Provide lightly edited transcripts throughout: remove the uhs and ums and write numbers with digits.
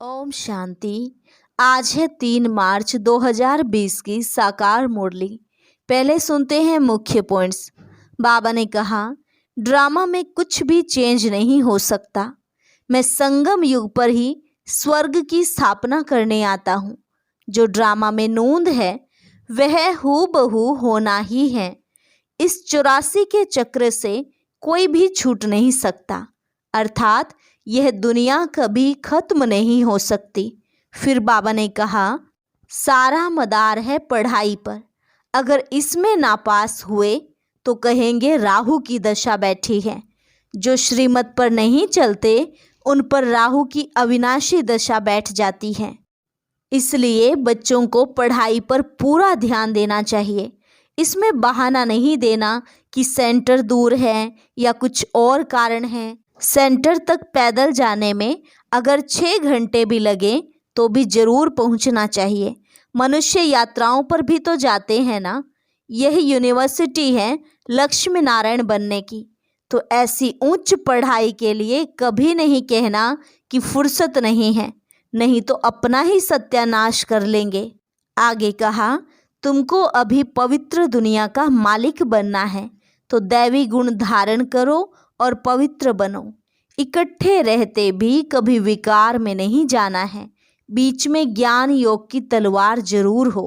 ओम शांति। आज है 3 मार्च 2020 की साकार मुरली। पहले सुनते हैं मुख्य पॉइंट्स। बाबा ने कहा, ड्रामा में कुछ भी चेंज नहीं हो सकता। मैं संगम युग पर ही स्वर्ग की स्थापना करने आता हूँ। जो ड्रामा में नोंद है वह हूबहू होना ही है। इस 84 के चक्र से कोई भी छूट नहीं सकता, अर्थात यह दुनिया कभी खत्म नहीं हो सकती। फिर बाबा ने कहा, सारा मदार है पढ़ाई पर। अगर इसमें नापास हुए तो कहेंगे राहु की दशा बैठी है। जो श्रीमत पर नहीं चलते उन पर राहु की अविनाशी दशा बैठ जाती है। इसलिए बच्चों को पढ़ाई पर पूरा ध्यान देना चाहिए। इसमें बहाना नहीं देना कि सेंटर दूर है या कुछ और कारण है। सेंटर तक पैदल जाने में अगर 6 घंटे भी लगे तो भी जरूर पहुंचना चाहिए। मनुष्य यात्राओं पर भी तो जाते हैं ना। यह यूनिवर्सिटी है लक्ष्मी नारायण बनने की। तो ऐसी उच्च पढ़ाई के लिए कभी नहीं कहना कि फुर्सत नहीं है, नहीं तो अपना ही सत्यानाश कर लेंगे। आगे कहा, तुमको अभी पवित्र दुनिया का मालिक बनना है तो दैवी गुण धारण करो और पवित्र बनो। इकट्ठे रहते भी कभी विकार में नहीं जाना है। बीच में ज्ञान योग की तलवार जरूर हो।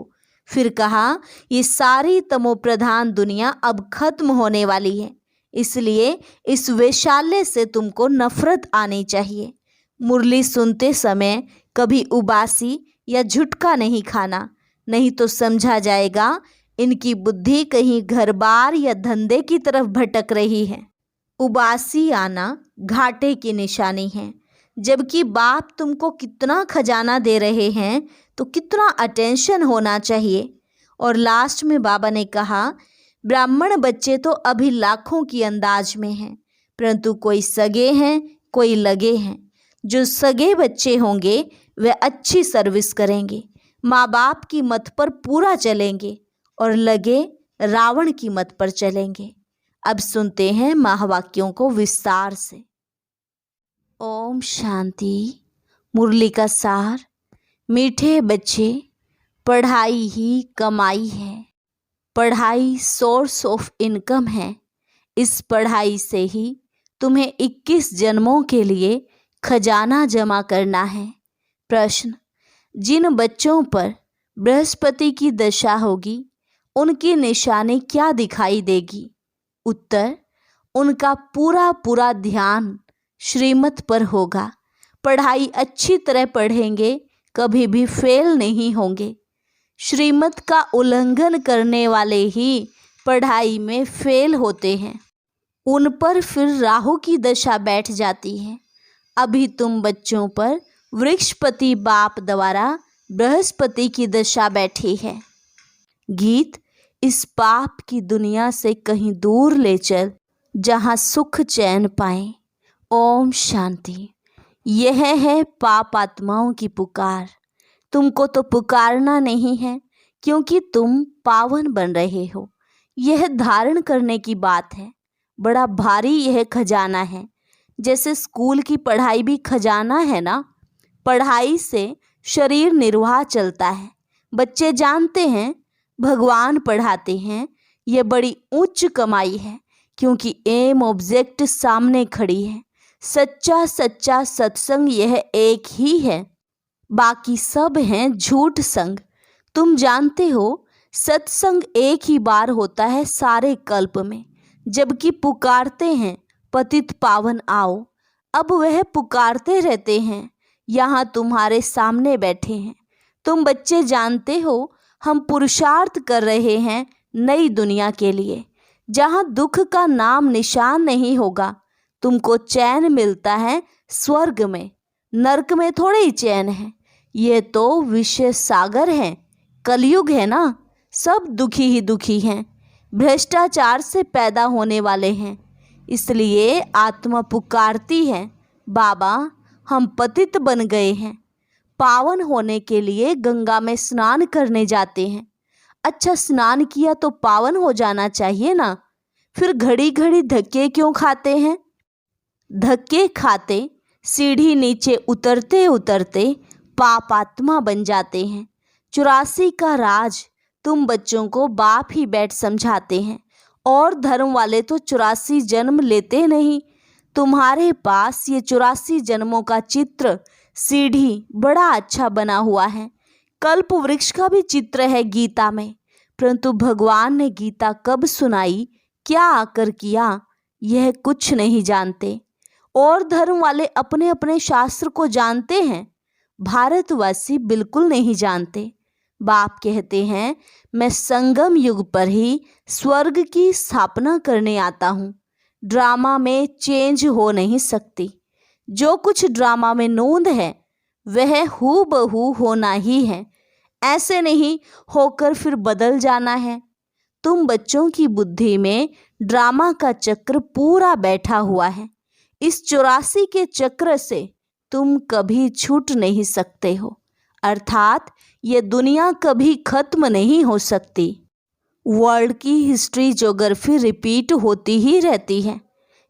फिर कहा, ये सारी तमोप्रधान दुनिया अब खत्म होने वाली है, इसलिए इस वैशाल्य से तुमको नफरत आनी चाहिए। मुरली सुनते समय कभी उबासी या झुटका नहीं खाना, नहीं तो समझा जाएगा इनकी बुद्धि कहीं घर बार या धंधे की तरफ भटक रही है। उबासी आना घाटे की निशानी है। जबकि बाप तुमको कितना खजाना दे रहे हैं तो कितना अटेंशन होना चाहिए। और लास्ट में बाबा ने कहा, ब्राह्मण बच्चे तो अभी लाखों की अंदाज में हैं, परंतु कोई सगे हैं कोई लगे हैं। जो सगे बच्चे होंगे वे अच्छी सर्विस करेंगे, माँ बाप की मत पर पूरा चलेंगे, और लगे रावण की मत पर चलेंगे। अब सुनते हैं महावाक्यों को विस्तार से। ओम शांति। मुरली का सार। मीठे बच्चे, पढ़ाई ही कमाई है। पढ़ाई सोर्स ऑफ इनकम है। इस पढ़ाई से ही तुम्हें 21 जन्मों के लिए खजाना जमा करना है। प्रश्न, जिन बच्चों पर बृहस्पति की दशा होगी उनकी निशानी क्या दिखाई देगी? उत्तर, उनका पूरा ध्यान श्रीमत पर होगा। पढ़ाई अच्छी तरह पढ़ेंगे, कभी भी फेल नहीं होंगे। श्रीमत का उल्लंघन करने वाले ही पढ़ाई में फेल होते हैं। उन पर फिर राहु की दशा बैठ जाती है। अभी तुम बच्चों पर वृक्षपति बाप द्वारा बृहस्पति की दशा बैठी है। गीत, इस पाप की दुनिया से कहीं दूर ले चल जहाँ सुख चैन पाए। ओम शांति। यह है पाप आत्माओं की पुकार। तुमको तो पुकारना नहीं है क्योंकि तुम पावन बन रहे हो। यह धारण करने की बात है। बड़ा भारी यह खजाना है। जैसे स्कूल की पढ़ाई भी खजाना है ना। पढ़ाई से शरीर निर्वाह चलता है। बच्चे जानते हैं भगवान पढ़ाते हैं। यह बड़ी उच्च कमाई है क्योंकि एम ऑब्जेक्ट सामने खड़ी है। सच्चा सत्संग यह एक ही है, बाकी सब हैं झूठ संग। तुम जानते हो सत्संग एक ही बार होता है सारे कल्प में। जबकि पुकारते हैं पतित पावन आओ। अब वह पुकारते रहते हैं। यहाँ तुम्हारे सामने बैठे हैं। तुम बच्चे जानते हो हम पुरुषार्थ कर रहे हैं नई दुनिया के लिए, जहाँ दुख का नाम निशान नहीं होगा। तुमको चैन मिलता है स्वर्ग में, नरक में थोड़े ही चैन है। ये तो विषय सागर है, कलयुग है ना। सब दुखी ही दुखी हैं, भ्रष्टाचार से पैदा होने वाले हैं। इसलिए आत्मा पुकारती है, बाबा हम पतित बन गए हैं। पावन होने के लिए गंगा में स्नान करने जाते हैं। अच्छा, स्नान किया तो पावन हो जाना चाहिए ना। फिर घड़ी घड़ी धक्के क्यों खाते हैं? धक्के खाते सीढ़ी नीचे उतरते उतरते पाप आत्मा बन जाते हैं। 84 का राज तुम बच्चों को बाप ही बैठ समझाते हैं और धर्म वाले तो 84 जन्म लेते नहीं। तुम्हारे पास ये 84 जन्मों का चित्र सीढ़ी बड़ा अच्छा बना हुआ है। कल्प वृक्ष का भी चित्र है गीता में, परंतु भगवान ने गीता कब सुनाई, क्या आकर किया, यह कुछ नहीं जानते। और धर्म वाले अपने अपने शास्त्र को जानते हैं, भारतवासी बिल्कुल नहीं जानते। बाप कहते हैं मैं संगम युग पर ही स्वर्ग की स्थापना करने आता हूँ। ड्रामा में चेंज हो नहीं सकती। जो कुछ ड्रामा में नोंद है वह हूबहू होना ही है, ऐसे नहीं होकर फिर बदल जाना है। तुम बच्चों की बुद्धि में ड्रामा का चक्र पूरा बैठा हुआ है। इस 84 के चक्र से तुम कभी छूट नहीं सकते हो, अर्थात ये दुनिया कभी खत्म नहीं हो सकती। वर्ल्ड की हिस्ट्री ज्योग्राफी रिपीट होती ही रहती है।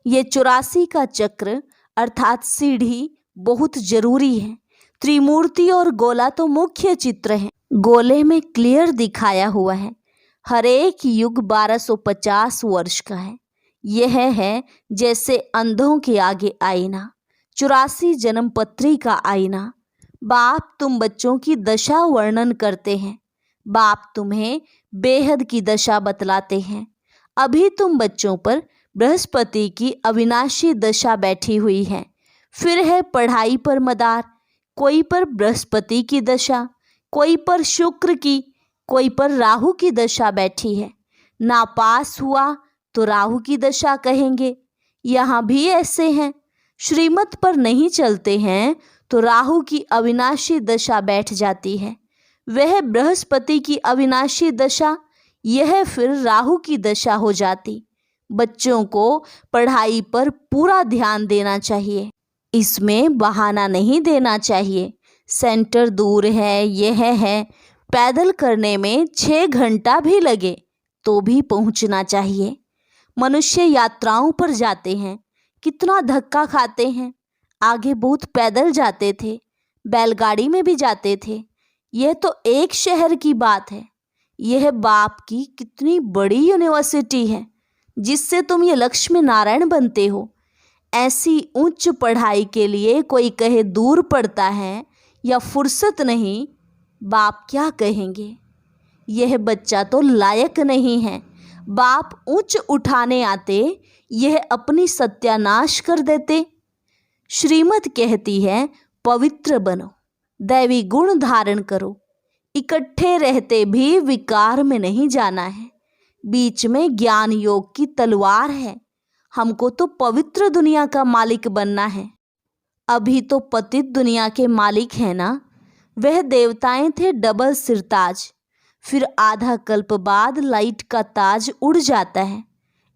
ये 84 का चक्र अर्थात सीढ़ी बहुत जरूरी है। त्रिमूर्ति और गोला तो मुख्य चित्र है। गोले में क्लियर दिखाया हुआ है हर एक युग 1250 वर्ष का है। यह है जैसे अंधों के आगे आईना, 84 जन्म पत्री का आईना। बाप तुम बच्चों की दशा वर्णन करते हैं। बाप तुम्हें बेहद की दशा बतलाते हैं। अभी तुम बच्चों पर बृहस्पति की अविनाशी दशा बैठी हुई है। फिर है पढ़ाई पर मदार, कोई पर बृहस्पति की दशा, कोई पर शुक्र की, कोई पर राहु की दशा बैठी है। नापास हुआ तो राहु की दशा कहेंगे। यहाँ भी ऐसे हैं। श्रीमत पर नहीं चलते हैं तो राहु की अविनाशी दशा बैठ जाती है। वह बृहस्पति की अविनाशी दशा, यह फिर राहु की दशा हो जाती। बच्चों को पढ़ाई पर पूरा ध्यान देना चाहिए, इसमें बहाना नहीं देना चाहिए। सेंटर दूर है, यह है, पैदल करने में 6 घंटा भी लगे तो भी पहुंचना चाहिए। मनुष्य यात्राओं पर जाते हैं, कितना धक्का खाते हैं। आगे बहुत पैदल जाते थे, बैलगाड़ी में भी जाते थे। यह तो एक शहर की बात है। यह बाप की कितनी बड़ी यूनिवर्सिटी है जिससे तुम ये लक्ष्मी नारायण बनते हो। ऐसी उच्च पढ़ाई के लिए कोई कहे दूर पड़ता है या फुर्सत नहीं, बाप क्या कहेंगे। यह बच्चा तो लायक नहीं है। बाप ऊंच उठाने आते, यह अपनी सत्यानाश कर देते। श्रीमत कहती है पवित्र बनो, दैवी गुण धारण करो। इकट्ठे रहते भी विकार में नहीं जाना है। बीच में ज्ञान योग की तलवार है। हमको तो पवित्र दुनिया का मालिक बनना है। अभी तो पतित दुनिया के मालिक है ना। वह देवताएं थे डबल सिरताज, फिर आधा कल्प बाद लाइट का ताज उड़ जाता है।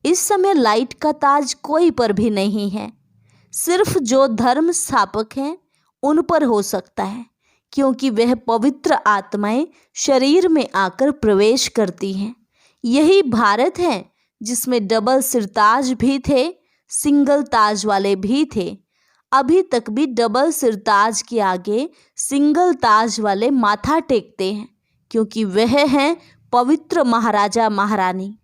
इस समय लाइट का ताज कोई पर भी नहीं है, सिर्फ जो धर्म स्थापक हैं उन पर हो सकता है, क्योंकि वह पवित्र आत्माएं शरीर में आकर प्रवेश करती हैं। यही भारत है जिसमें डबल सिरताज भी थे, सिंगल ताज वाले भी थे। अभी तक भी डबल सिरताज के आगे सिंगल ताज वाले माथा टेकते हैं, क्योंकि वह हैं पवित्र महाराजा महारानी।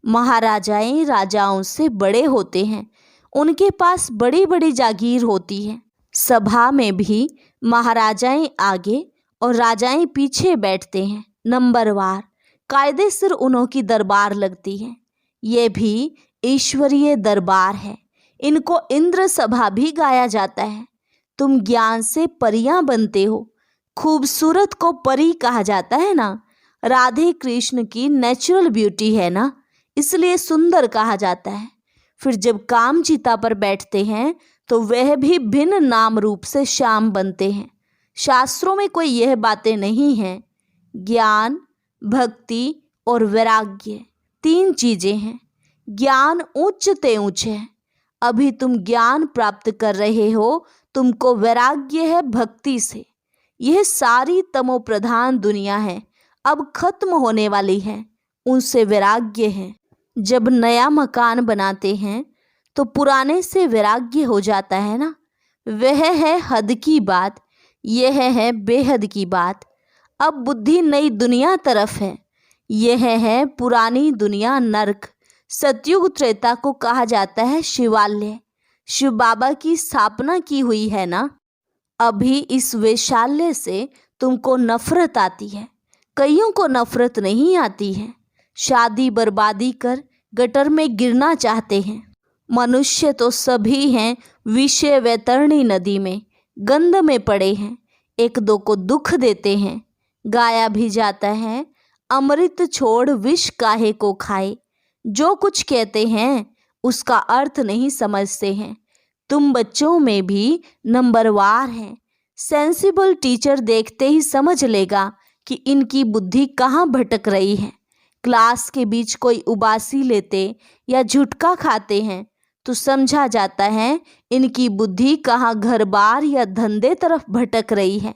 महाराजाएं राजाओं से बड़े होते हैं, उनके पास बड़ी बड़ी जागीर होती है। सभा में भी महाराजाएं आगे और राजाएं पीछे बैठते हैं। नंबरवार कायदे सिर उन्हों की दरबार लगती है। ये भी ईश्वरीय दरबार है। इनको इंद्र सभा भी गाया जाता है। तुम ज्ञान से परियां बनते हो। खूबसूरत को परी कहा जाता है ना। राधे कृष्ण की नेचुरल ब्यूटी है ना, इसलिए सुंदर कहा जाता है। फिर जब काम चिता पर बैठते हैं तो वह भी भिन्न नाम रूप से श्याम बनते हैं। शास्त्रों में कोई यह बातें नहीं हैं। ज्ञान, भक्ति और वैराग्य 3 चीजें हैं। ज्ञान उच्च ते उच्च है। अभी तुम ज्ञान प्राप्त कर रहे हो, तुमको वैराग्य है भक्ति से। यह सारी तमो प्रधान दुनिया है, अब खत्म होने वाली है, उनसे वैराग्य है। जब नया मकान बनाते हैं तो पुराने से वैराग्य हो जाता है ना। वह है हद की बात, यह है बेहद की बात। अब बुद्धि नई दुनिया तरफ है, यह है पुरानी दुनिया नर्क। सतयुग त्रेता को कहा जाता है शिवालय। शिव बाबा की स्थापना की हुई है ना। अभी इस वैशाल्य से तुमको नफरत आती है, कईयों को नफरत नहीं आती है। शादी बर्बादी कर गटर में गिरना चाहते हैं। मनुष्य तो सभी हैं विषय वैतरणी नदी में गंध में पड़े हैं, एक दो को दुख देते हैं। गाया भी जाता है अमृत छोड़ विष काहे को खाए। जो कुछ कहते हैं उसका अर्थ नहीं समझते हैं। तुम बच्चों में भी नंबरवार हैं। सेंसिबल टीचर देखते ही समझ लेगा कि इनकी बुद्धि कहाँ भटक रही है। क्लास के बीच कोई उबासी लेते या झुटका खाते हैं तो समझा जाता है इनकी बुद्धि कहाँ घर बार या धंधे तरफ भटक रही है।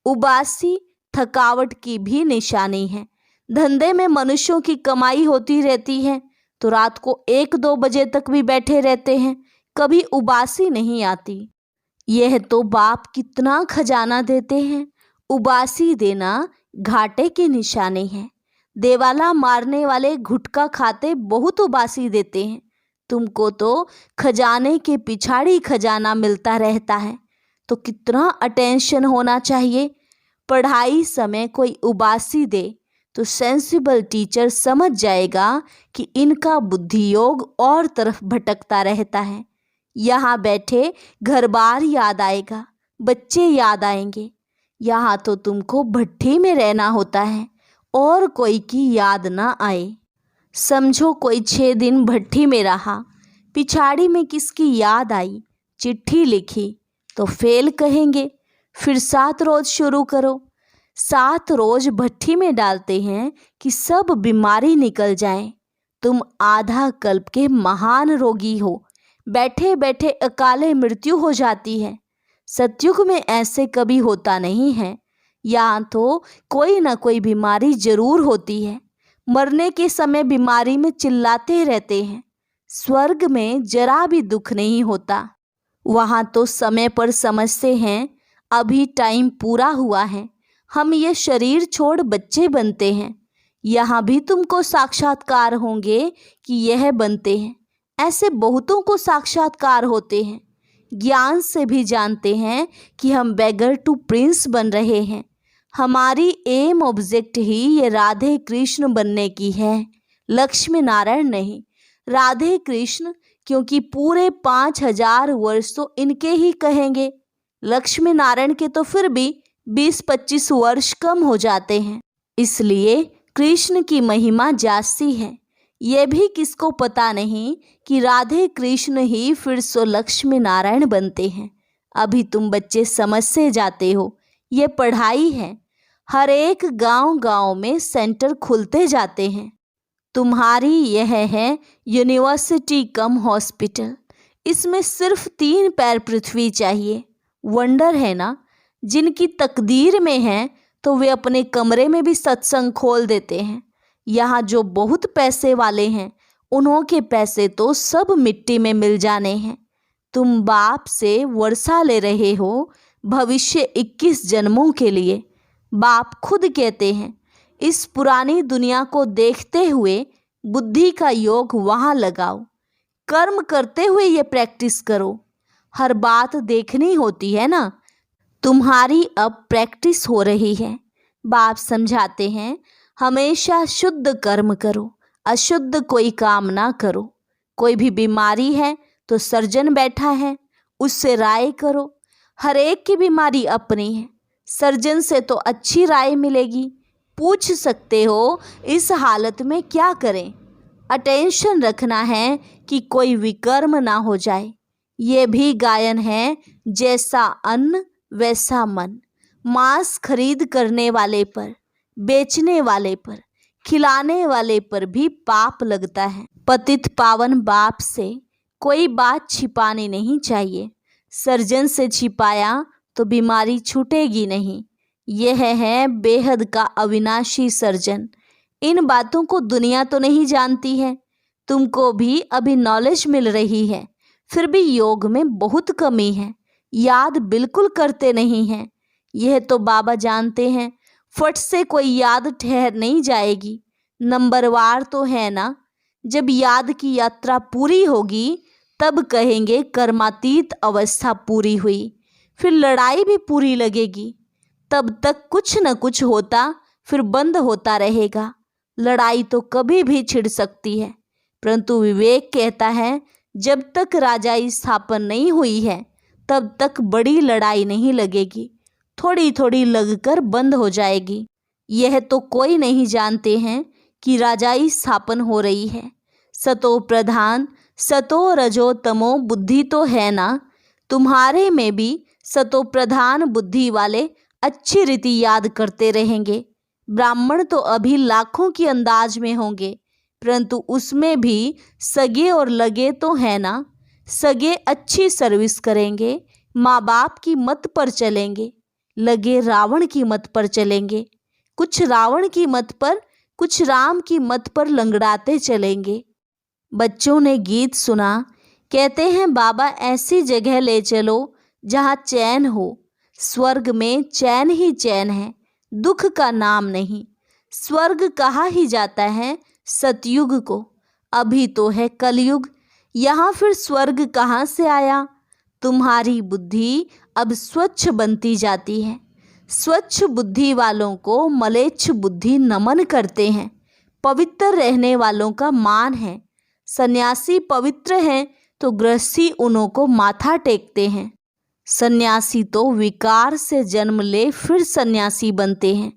उबासी थकावट की भी निशानी है। धंधे में मनुष्यों की कमाई होती रहती है तो रात को 1-2 बजे तक भी बैठे रहते हैं, कभी उबासी नहीं आती। यह तो बाप कितना खजाना देते हैं, उबासी देना घाटे की निशानी है। देवाला मारने वाले गुटखा खाते बहुत उबासी देते हैं। तुमको तो खजाने के पिछाड़ी खजाना मिलता रहता है, तो कितना अटेंशन होना चाहिए। पढ़ाई समय कोई उबासी दे तो सेंसिबल टीचर समझ जाएगा कि इनका बुद्धि योग और तरफ भटकता रहता है। यहाँ बैठे घर बार याद आएगा, बच्चे याद आएंगे। यहाँ तो तुमको भट्ठी में रहना होता है और कोई की याद ना आए। समझो कोई 6 दिन भट्ठी में रहा, पिछाड़ी में किसकी याद आई, चिट्ठी लिखी तो फेल कहेंगे। फिर 7 रोज शुरू करो। 7 रोज भट्ठी में डालते हैं कि सब बीमारी निकल जाए। तुम आधा कल्प के महान रोगी हो, बैठे बैठे अकाले मृत्यु हो जाती है। सतयुग में ऐसे कभी होता नहीं है। यहाँ तो कोई ना कोई बीमारी जरूर होती है। मरने के समय बीमारी में चिल्लाते रहते हैं। स्वर्ग में जरा भी दुख नहीं होता। वहाँ तो समय पर समझते हैं अभी टाइम पूरा हुआ है, हम ये शरीर छोड़ बच्चे बनते हैं। यहाँ भी तुमको साक्षात्कार होंगे कि यह बनते हैं। ऐसे बहुतों को साक्षात्कार होते हैं। ज्ञान से भी जानते हैं कि हम बेगर टू प्रिंस बन रहे हैं। हमारी एम ऑब्जेक्ट ही ये राधे कृष्ण बनने की है, लक्ष्मी नारायण नहीं। राधे कृष्ण क्योंकि पूरे 5000 वर्ष तो इनके ही कहेंगे। लक्ष्मी नारायण के तो फिर भी 20-25 वर्ष कम हो जाते हैं। इसलिए कृष्ण की महिमा जास्ती है। यह भी किसको पता नहीं कि राधे कृष्ण ही फिर से लक्ष्मी नारायण बनते हैं। अभी तुम बच्चे समझ से जाते हो, ये पढ़ाई है। हर एक गांव-गांव में सेंटर खुलते जाते हैं। तुम्हारी यह है यूनिवर्सिटी कम हॉस्पिटल। इसमें सिर्फ 3 पैर पृथ्वी चाहिए। वंडर है ना। जिनकी तकदीर में है तो वे अपने कमरे में भी सत्संग खोल देते हैं। यहाँ जो बहुत पैसे वाले हैं उन्हों के पैसे तो सब मिट्टी में मिल जाने हैं। तुम बाप से वर्षा ले रहे हो भविष्य 21 जन्मों के लिए। बाप खुद कहते हैं इस पुरानी दुनिया को देखते हुए बुद्धि का योग वहाँ लगाओ। कर्म करते हुए ये प्रैक्टिस करो। हर बात देखनी होती है ना। तुम्हारी अब प्रैक्टिस हो रही है। बाप समझाते हैं हमेशा शुद्ध कर्म करो, अशुद्ध कोई काम ना करो। कोई भी बीमारी है तो सर्जन बैठा है, उससे राय करो। हर एक की बीमारी अपनी है, सर्जन से तो अच्छी राय मिलेगी। पूछ सकते हो इस हालत में क्या करें। अटेंशन रखना है कि कोई विकर्म ना हो जाए। ये भी गायन है, जैसा अन्न वैसा मन। मांस खरीद करने वाले पर, बेचने वाले पर, खिलाने वाले पर भी पाप लगता है। पतित पावन बाप से कोई बात छिपानी नहीं चाहिए। सर्जन से छिपाया तो बीमारी छूटेगी नहीं। यह है बेहद का अविनाशी सर्जन। इन बातों को दुनिया तो नहीं जानती है। तुमको भी अभी नॉलेज मिल रही है, फिर भी योग में बहुत कमी है। याद बिल्कुल करते नहीं हैं। यह तो बाबा जानते हैं, फट से कोई याद ठहर नहीं जाएगी। नंबरवार तो है ना। जब याद की यात्रा पूरी होगी तब कहेंगे कर्मातीत अवस्था पूरी हुई। फिर लड़ाई भी पूरी लगेगी। तब तक कुछ न कुछ होता फिर बंद होता रहेगा। लड़ाई तो कभी भी छिड़ सकती है, परंतु विवेक कहता है जब तक राजाई स्थापन नहीं हुई है तब तक बड़ी लड़ाई नहीं लगेगी, थोड़ी थोड़ी लगकर बंद हो जाएगी। यह तो कोई नहीं जानते हैं कि राजाई स्थापन हो रही है। सतो प्रधान सतो रजो तमो बुद्धि तो है ना। तुम्हारे में भी सतो प्रधान बुद्धि वाले अच्छी रीति याद करते रहेंगे। ब्राह्मण तो अभी लाखों की अंदाज में होंगे, परंतु उसमें भी सगे और लगे तो है ना। सगे अच्छी सर्विस करेंगे, माँ बाप की मत पर चलेंगे। लगे रावण की मत पर चलेंगे, कुछ रावण की मत पर कुछ राम की मत पर लंगड़ाते चलेंगे। बच्चों ने गीत सुना, कहते हैं बाबा ऐसी जगह ले चलो जहाँ चैन हो। स्वर्ग में चैन ही चैन है, दुख का नाम नहीं। स्वर्ग कहा ही जाता है सतयुग को, अभी तो है कलयुग। यहाँ फिर स्वर्ग कहाँ से आया। तुम्हारी बुद्धि अब स्वच्छ बनती जाती है। स्वच्छ बुद्धि वालों को मलेच्छ बुद्धि नमन करते हैं। पवित्र रहने वालों का मान है। सन्यासी पवित्र हैं तो गृहस्थी उन्हों को माथा टेकते हैं। सन्यासी तो विकार से जन्म ले फिर सन्यासी बनते हैं।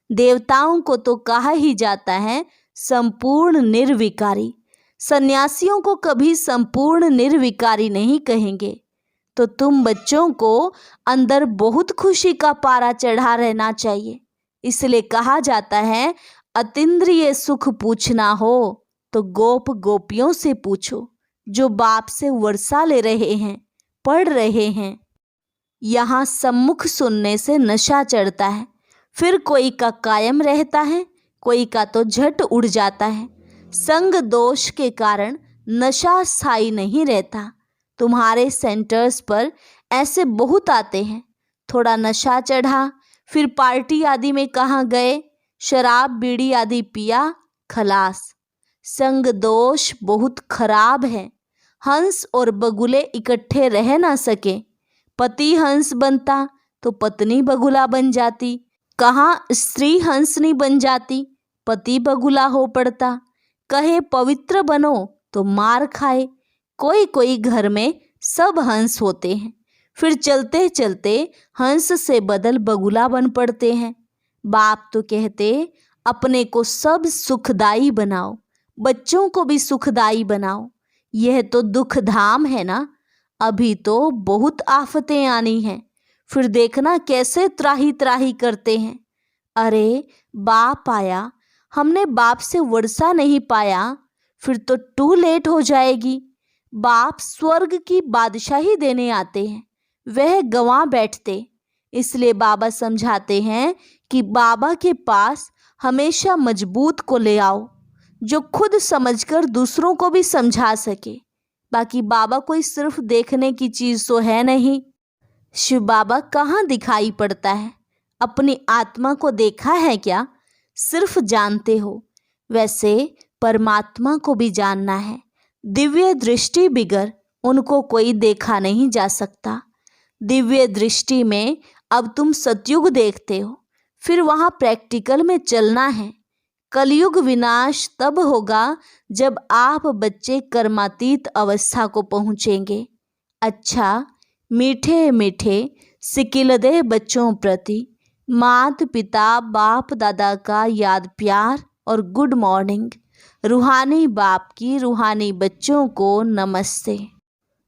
देवताओं को तो कहा ही जाता है संपूर्ण निर्विकारी। सन्यासियों को कभी संपूर्ण निर्विकारी नहीं कहेंगे। तो तुम बच्चों को अंदर बहुत खुशी का पारा चढ़ा रहना चाहिए। इसलिए कहा जाता है अतीन्द्रिय सुख पूछना हो तो गोप गोपियों से पूछो, जो बाप से वर्षा ले रहे हैं, पढ़ रहे हैं। यहाँ सम्मुख सुनने से नशा चढ़ता है, फिर कोई का कायम रहता है, कोई का तो झट उड़ जाता है। संग दोष के कारण नशा स्थायी नहीं रहता। तुम्हारे सेंटर्स पर ऐसे बहुत आते हैं। थोड़ा नशा चढ़ा, फिर पार्टी आदि में कहाँ गए, शराब बीड़ी आदि पिया, खलास। संग दोष बहुत खराब है। हंस और बगुले इकट्ठे रह ना सके। पति हंस बनता तो पत्नी बगुला बन जाती। कहाँ स्त्री हंसनी बन जाती, पति बगुला हो पड़ता। कहे पवित्र बनो तो मार खाए। कोई कोई घर में सब हंस होते हैं, फिर चलते चलते हंस से बदल बगुला बन पड़ते हैं। बाप तो कहते अपने को सब सुखदाई बनाओ, बच्चों को भी सुखदाई बनाओ। यह तो दुख धाम है ना। अभी तो बहुत आफतें आनी हैं, फिर देखना कैसे त्राही त्राही करते हैं। अरे बाप आया, हमने बाप से वर्षा नहीं पाया, फिर तो टू लेट हो जाएगी। बाप स्वर्ग की बादशाही देने आते हैं, वह गंवा बैठते। इसलिए बाबा समझाते हैं कि बाबा के पास हमेशा मजबूत को ले आओ, जो खुद समझकर दूसरों को भी समझा सके। बाकी बाबा कोई सिर्फ देखने की चीज़ तो है नहीं। शिव बाबा कहाँ दिखाई पड़ता है? अपनी आत्मा को देखा है क्या? सिर्फ जानते हो। वैसे परमात्मा को भी जानना है। दिव्य दृष्टि बिगर उनको कोई देखा नहीं जा सकता। दिव्य दृष्टि में अब तुम सतयुग देखते हो, फिर वहाँ प्रैक्टिकल में चलना है। कलयुग विनाश तब होगा जब आप बच्चे कर्मातीत अवस्था को पहुँचेंगे। अच्छा, मीठे मीठे सिकिलदे बच्चों प्रति माता पिता बाप दादा का याद प्यार और गुड मॉर्निंग। रूहानी बाप की रूहानी बच्चों को नमस्ते।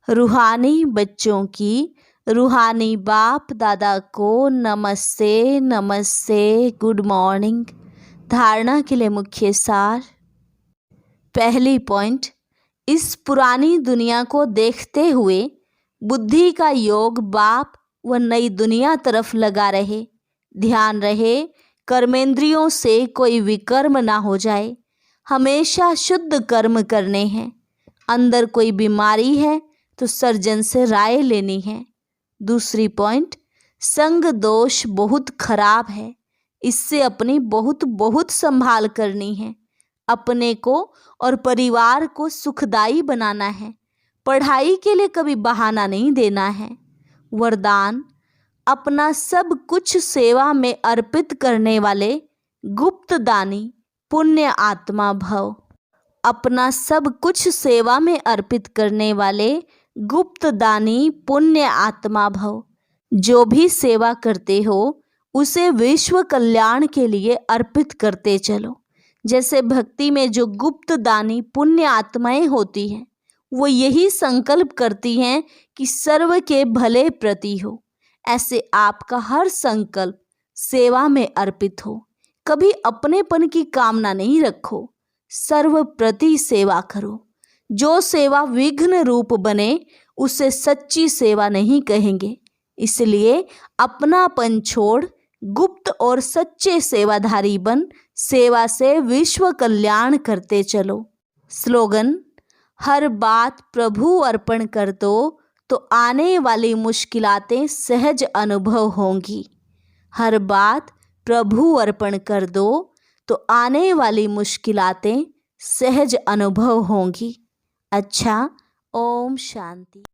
रूहानी बच्चों की रूहानी बाप दादा को नमस्ते नमस्ते, गुड मॉर्निंग। धारणा के लिए मुख्य सार। पहली पॉइंट, इस पुरानी दुनिया को देखते हुए बुद्धि का योग बाप व नई दुनिया तरफ लगा रहे। ध्यान रहे कर्मेंद्रियों से कोई विकर्म ना हो जाए। हमेशा शुद्ध कर्म करने हैं। अंदर कोई बीमारी है तो सर्जन से राय लेनी है। दूसरी पॉइंट, संग दोष बहुत खराब है, इससे अपनी बहुत बहुत संभाल करनी है। अपने को और परिवार को सुखदायी बनाना है। पढ़ाई के लिए कभी बहाना नहीं देना है। वरदान, अपना सब कुछ सेवा में अर्पित करने वाले गुप्त दानी पुण्य आत्मा भव। अपना सब कुछ सेवा में अर्पित करने वाले गुप्त दानी पुण्य आत्मा भव। जो भी सेवा करते हो उसे विश्व कल्याण के लिए अर्पित करते चलो। जैसे भक्ति में जो गुप्त दानी पुण्य आत्माएं होती हैं, वो यही संकल्प करती हैं कि सर्व के भले प्रति हो। ऐसे आपका हर संकल्प सेवा में अर्पित हो। कभी अपनेपन की कामना नहीं रखो, सर्व प्रति सेवा करो। जो सेवा विघ्न रूप बने उसे सच्ची सेवा नहीं कहेंगे। इसलिए अपनापन छोड़ गुप्त और सच्चे सेवाधारी बन सेवा से विश्व कल्याण करते चलो। स्लोगन, हर बात प्रभु अर्पण कर दो तो आने वाली मुश्किलातें सहज अनुभव होंगी। हर बात प्रभु अर्पण कर दो तो आने वाली मुश्किलातें सहज अनुभव होंगी। अच्छा, ओम शांति।